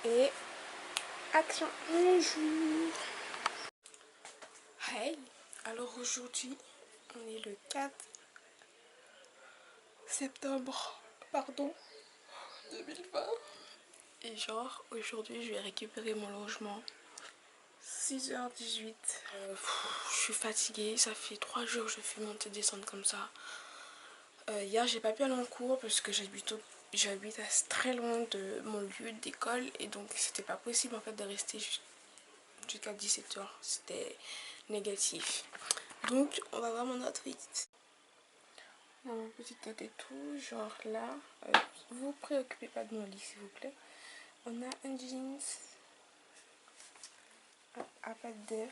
Et action. Bonjour. Hey. Alors aujourd'hui, on est le 4 septembre, pardon, 2020. Et genre, aujourd'hui, je vais récupérer mon logement. 6h18. Je suis fatiguée, ça fait 3 jours que je fais monter descendre comme ça. Hier, j'ai pas pu aller en cours parce que j'habite très loin de mon lieu d'école et donc c'était pas possible en fait de rester jusqu'à 17h. C'était négatif. Donc, on va voir mon outfit. On a mon petit tête et tout, genre là. Vous préoccupez pas de mon lit s'il vous plaît. On a un jeans à pattes d'œuf.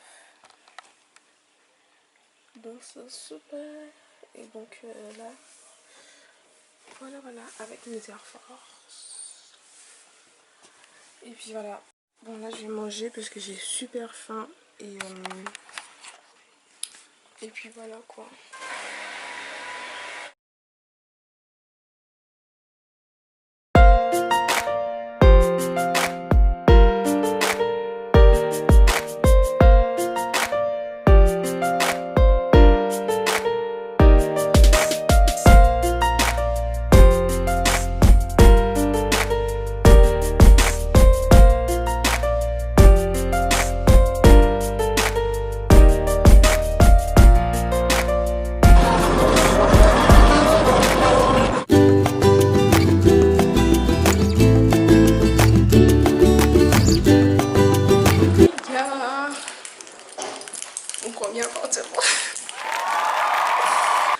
Donc c'est super. Et donc là, voilà, avec mes Air Force. Et puis voilà. Bon là je vais manger parce que j'ai super faim. Et puis voilà quoi.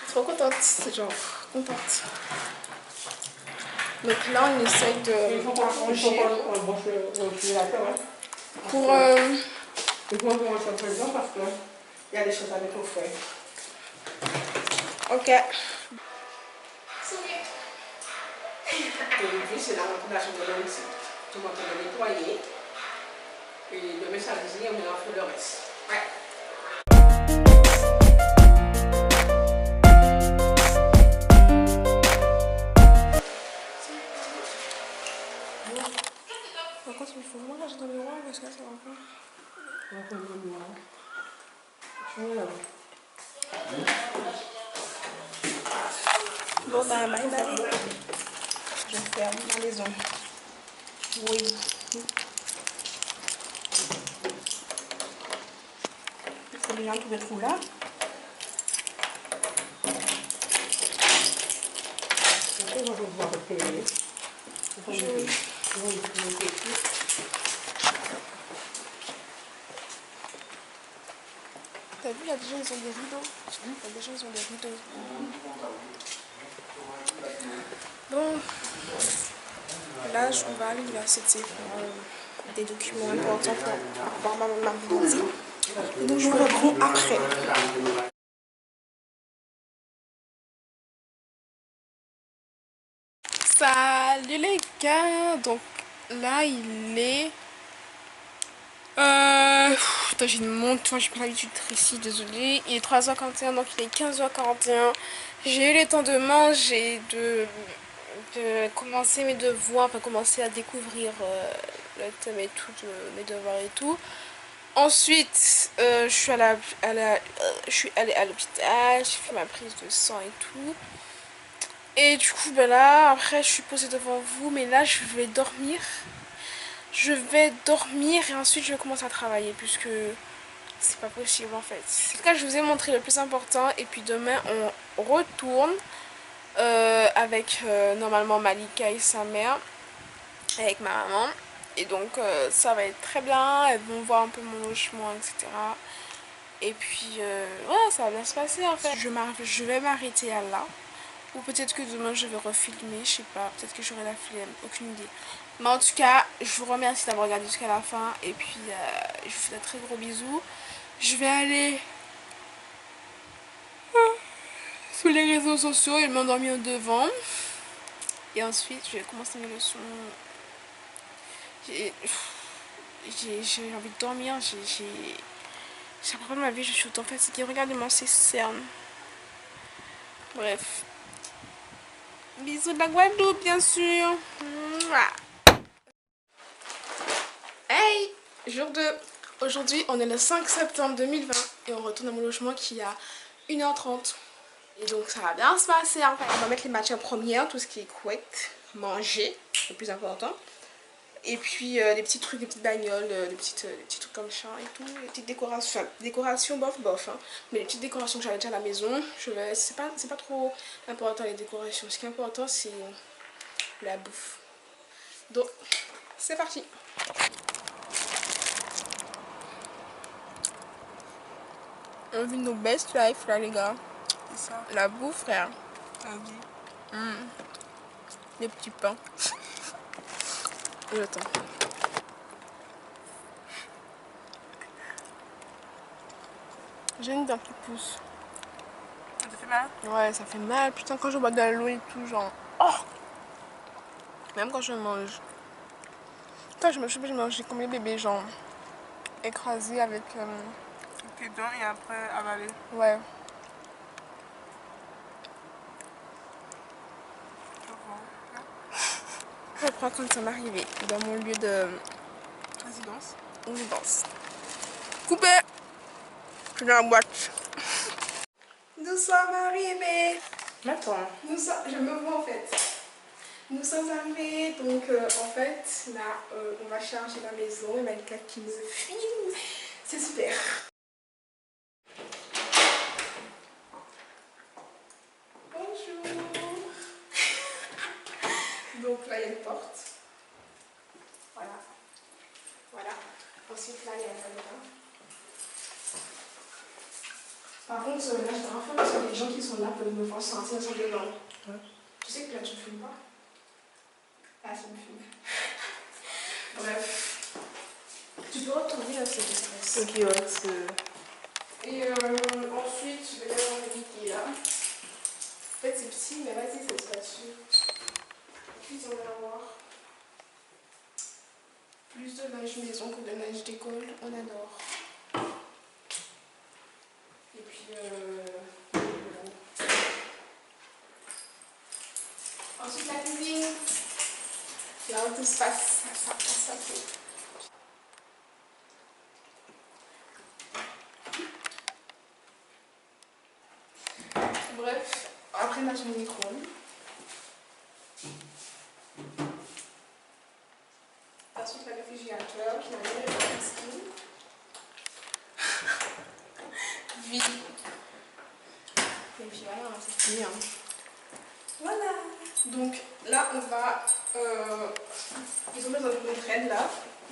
Trop contente, genre contente. Donc là on essaye de ranger pour parce que il y a des choses à mettre au frais. Ok. Et puis c'est la ventilation de l'eau ici. Tout le monde peut le nettoyer. Et demain samedi on mélange le reste. Ouais. Par contre, il faut vraiment ranger dans le miroir parce que ça va pas. On va prendre le miroir. Voilà. Bon, bah, bye bye. Je ferme la maison. Oui. Il faut déjà trouver le trou là. Après, on va pouvoir repérer. T'as vu, il y a des gens, ils ont des rideaux. Il y a des gens, ils ont des rideaux. Bon, là, on va à l'université pour des documents importants pour avoir ma mardi. Et donc, je vous reprends après. Salut les gars, donc là il est attends, j'ai une montre, j'ai pas l'habitude d'être ici, désolée. Il est 3h41, donc il est 15h41. J'ai eu le temps de manger, de commencer mes devoirs, enfin commencer à découvrir le thème et tout, mes devoirs et tout. Ensuite, je suis allée à l'hôpital, j'ai fait ma prise de sang et tout. Et du coup, ben là, après, je suis posée devant vous, mais là, je vais dormir. Je vais dormir et ensuite, je vais commencer à travailler, puisque c'est pas possible, en fait. En tout cas, je vous ai montré le plus important, et puis demain, on retourne avec, normalement, Malika et sa mère, avec ma maman. Et donc, ça va être très bien, elles vont voir un peu mon logement, etc. Et puis, ouais, ça va bien se passer, en fait. Je vais m'arrêter à là. Ou peut-être que demain je vais refilmer, je sais pas, peut-être que j'aurai la flemme, aucune idée. Mais en tout cas, je vous remercie d'avoir regardé jusqu'à la fin. Et puis, je vous fais de très gros bisous. Je vais aller sur les réseaux sociaux et m'endormir devant. Et ensuite, je vais commencer mes leçons. J'ai envie de dormir, j'ai l'impression de ma vie, je suis autant fatiguée. Regardez-moi ces cernes. Bref. Bisous de la Guadeloupe, bien sûr. Mouah. Jour 2. Aujourd'hui, on est le 5 septembre 2020 et on retourne à mon logement qui est à 1h30. Et donc, ça va bien se passer. En fait, on va mettre les matières premières, tout ce qui est couette, manger, le plus important. Et puis, des petits trucs, des petites bagnoles, des petits trucs comme ça et tout. Des petites décorations, enfin, décorations bof bof. Hein. Mais les petites décorations que j'avais déjà à la maison, c'est pas trop important les décorations. Ce qui est important, c'est la bouffe. Donc, c'est parti. On vit nos best life là les gars. C'est ça. La bouffe frère. La vie. Les petits pains. J'attends. J'ai une dent qui pousse. Ça te fait mal? Ouais, ça fait mal. Putain, quand je bois de l'eau et tout, genre. Oh! Même quand je mange. Putain, je sais pas, je mange comme les bébés, genre. Écrasé avec. Tes dents et après avaler. Ouais. Je reprends quand ça m'arrivait dans mon lieu de Résidence. résidence. Coupé! Je suis dans la boîte. Nous sommes arrivés! Attends. Je me vois en fait. Nous sommes arrivés, donc en fait, là, on va charger la maison. Il y a Malika qui me filme. C'est super. Bonjour. Donc là, il y a une porte. Voilà. Voilà. Ensuite, là, il y a la caméra. Par contre, là, je dois refaire parce que les gens qui sont là peuvent me voir sortir sans dedans. Ouais. Tu sais que là, tu ne filmes pas? Ah, ça me filme. Bref. Tu peux retourner à cette espèce. Ok, ouais, Et ensuite, je vais aller voir le lit qui est là. En fait, c'est petit, mais vas-y, c'est spatule. Ensuite, on va avoir plus de linge maison que de linge d'école. On adore. Et puis, ensuite, la cuisine. Là où tout se passe. Ça passe. Bref, après, on a son micro-ondes. Ensuite, le réfrigérateur qui a mis le skin. Vie. Et puis voilà, c'est fini. Hein. Voilà. Donc là, on va. Ils ont besoin d'une traîne là.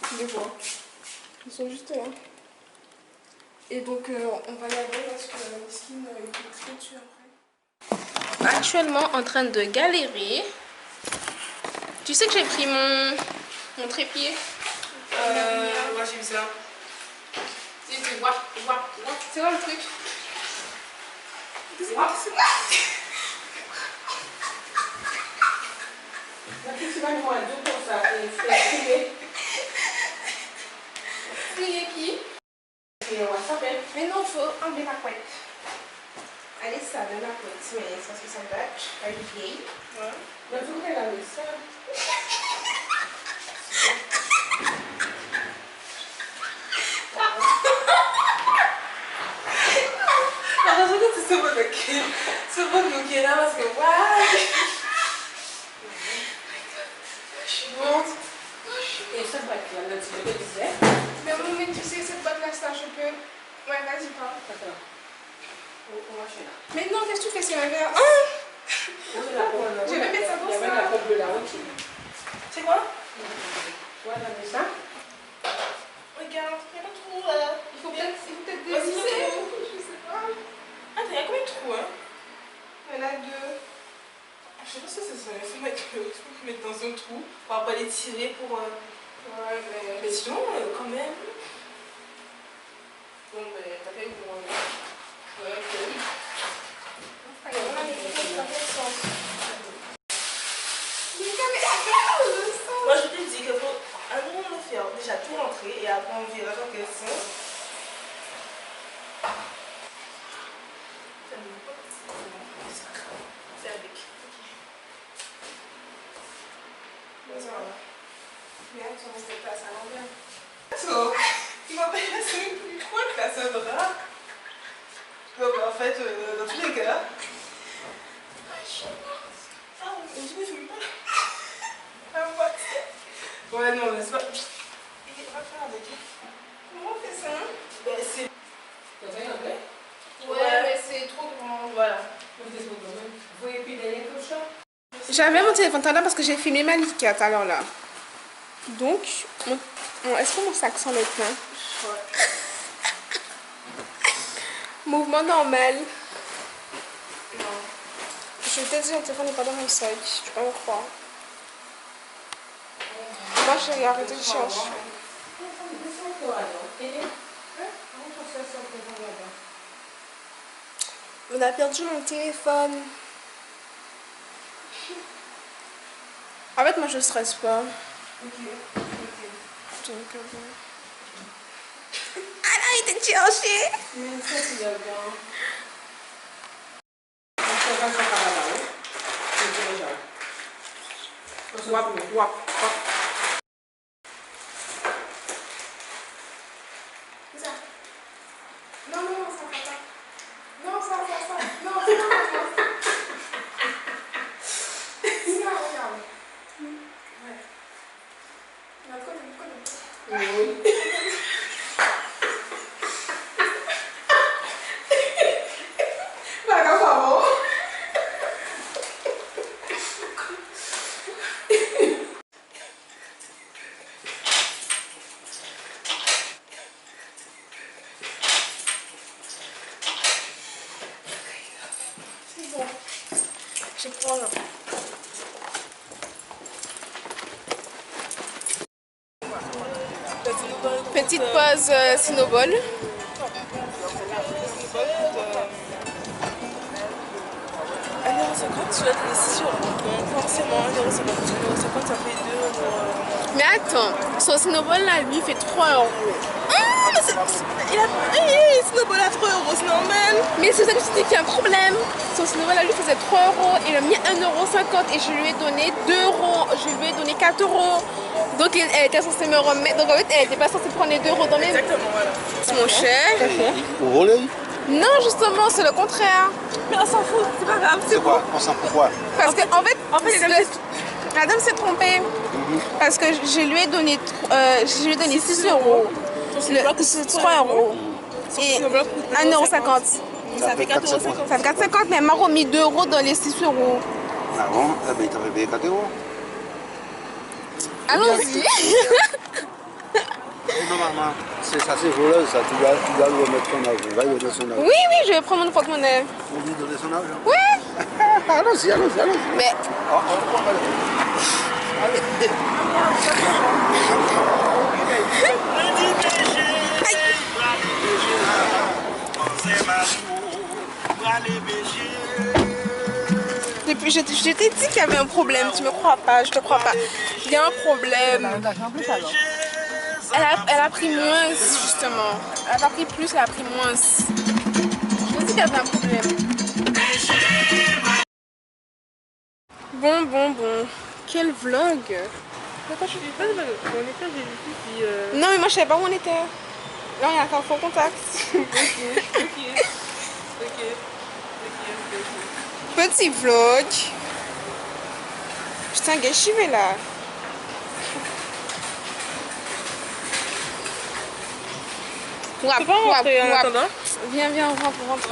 Tu les vois. Ils sont juste là. Et donc, on va laver parce que le skin il est très dessus après. Actuellement en train de galérer. Tu sais que j'ai pris mon trépied. moi j'ai vu ça. C'est quoi le truc? Tu vas nous voir deux pour ça et prier. Prier qui? Et on va s'appeler. Mais non, faut enlever la couette. Allez, ça donne la couette, mais c'est parce que ça bâche. Elle est vieille. Ouais. Mais il faut qu'elle a mis ça. Attention que tu se bloquer là parce que ouais. Je suis morte. Et ça va être là, tu le disais. Mais mon mec, tu sais, cette boîte là, ça, je peux. Ouais, vas-y, parle. Attends. On va chez là. Mais non, qu'est-ce que tu fais? C'est ma verre. Je vais mettre ça dans ça. Il y avait la pompe de la route. C'est quoi? Tu vois, dans ça. Regarde, il y a pas trop. Il faut peut-être dévisser. Je sais pas. Attends, il y a combien de trous, hein? Il y en a deux. Je sais pas si ça serait faut mettre dans un trou pour pas les tirer pour. Ouais, Mais sinon, quand même. Bon, mais t'as fait pour. Ouais, ok. On a mis quelque chose dans quel sens? Moi, je te dis qu'il faut un moment faire déjà tout rentrer et après on verra dans quel sens. C'est avec. Mais attends, on se déplace à l'envers. Il m'a pas laissé plus quoi que la Sandra. Donc en fait, dans tous les cas. Ah, je ne fume pas. Ouais, non, mais c'est pas. Il va faire avec. Comment on fait ça? Ben, c'est. T'as fait un vrai? Ouais, mais c'est trop grand. Voilà. Vous voyez plus derrière comme ça? J'avais mon téléphone tout à l'heure parce que j'ai filmé Malika tout à l'heure là. Donc, est-ce que mon sac sent le plein? Ouais. Mouvement normal. Non. Je vais te dire, le téléphone n'est pas dans mon sac. Tu peux pas me croire. Moi, j'ai arrêté de chercher. On a perdu mon téléphone. En fait, moi, je stresse pas. Ok. Donc, arrête de chercher. Mais ça, c'est bien. On va faire par là, oui. C'est déjà. Wap, wap, wap. Ça. Non, non, ça va pas. Non, ça. Non, non, non. Non, regarde. Ouais. Oui. Vai, por favor. C'est bon. J'ai peur. Petite pause Cinnobol. Tu as des décisions. Donc forcément, 1,50€, ça fait 2 euros. Mais attends, son Cinnobol là, lui, fait 3 euros. Ah, mais c'est. Il a payé Snowball à 3 euros, c'est normal. Mais c'est ça que je te dis qu'il y a un problème. Son Cinnobol là, lui, faisait 3 euros. Il a mis 1,50€ et je lui ai donné 2 euros. Je lui ai donné 4 euros. Donc elle était censée me remettre. Donc en fait, elle n'était pas censée prendre les 2 euros dans mes. Exactement, voilà. C'est mon cher. Vous volez? Non, justement, c'est le contraire. Mais on s'en fout, c'est pas grave, c'est C'est bon. quoi? On s'en fout quoi? Parce que en fait, la dame s'est trompée. Parce que je lui ai donné 6 euros. C'est 3 euros. Et 1,50€. Ça fait 4,50€. Ça fait 4,50€, mais elle m'a remis 2 euros dans les 6 euros. Ah bon? Eh ben, il t'avait payé 4 euros. Allons-y. Normalement, c'est ça, c'est voleuse, ça. Tu dois lui remettre son argent. Va lui donner son argent. Oui, oui, je vais prendre mon porte-monnaie. Faut lui donner son argent. Oui. Allons-y. Mais Oh, allez. depuis, je t'ai dit qu'il y avait un problème. Tu me crois pas, je te crois pas. Il y a un problème. Elle a pris moins, justement. Elle a pas pris plus, elle a pris moins. Je t'ai dit qu'il y avait un problème. Bon. Quel vlog. Pourquoi je ne dis pas de on était, j'ai vu, puis. Non, mais moi je savais pas où on était. Là, il y a encore faux contact. Ok. Petit vlog. Putain, gâchis là. Tu peux pas rentrer en attendant? Viens, on rentre.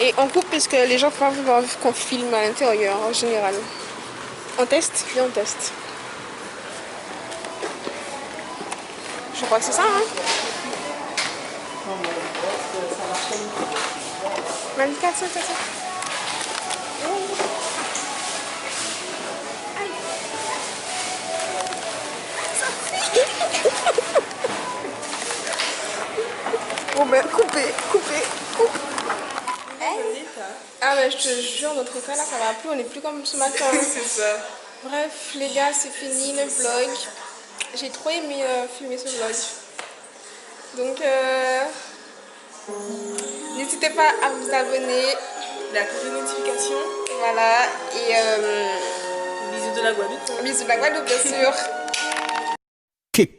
Et on coupe parce que les gens ne peuvent pas qu'on filme à l'intérieur en général. On teste? Viens, on teste. Je crois que c'est ça, hein? Malika, tiens. Bon ben, coupe. Ah mais je te jure, notre cas là, ça va plus, on n'est plus comme ce matin. C'est ça. Bref, les gars, c'est fini le vlog. J'ai trop aimé filmer ce vlog. Donc, n'hésitez pas à vous abonner. La cloche de notification. Voilà, et Bisous de la Guadeloupe. bisous de la Guadeloupe, bien sûr. Kick.